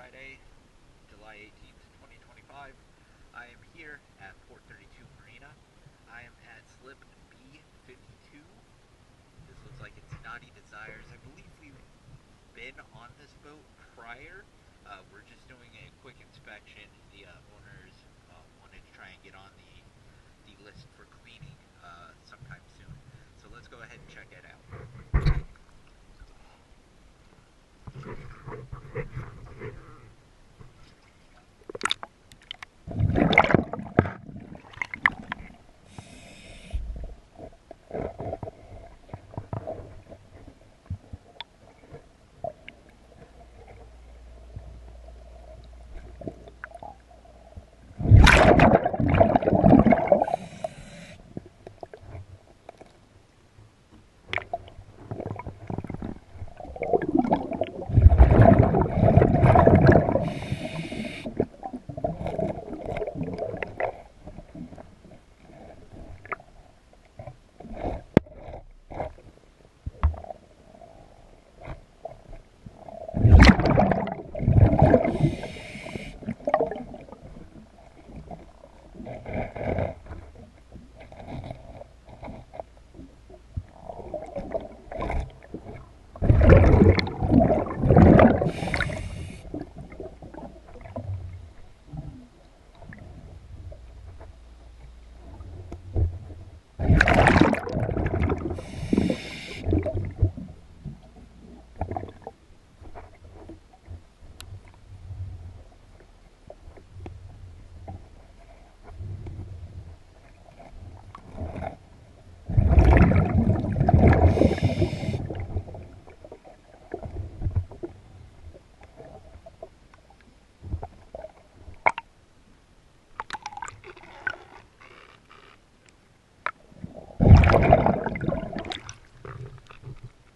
Friday, July 18th, 2025. I am here at Port 32 Marina. I am at slip B52. This looks like it's Knotty Desires. I believe we've been on this boat prior. We're just doing a quick inspection. The owners wanted to try and get on the list for cleaning sometime soon. So let's go ahead and check it out.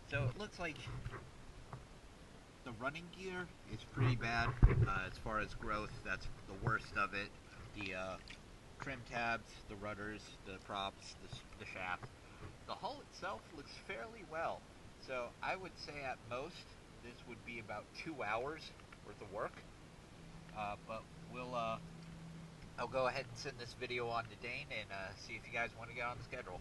So it looks like the running gear is pretty bad as far as growth. That's the worst of it. The trim tabs, the rudders, the props, the shaft. The hull itself looks fairly well. So I would say at most this would be about 2 hours worth of work. But I'll go ahead and send this video on to Dane and see if you guys want to get on the schedule.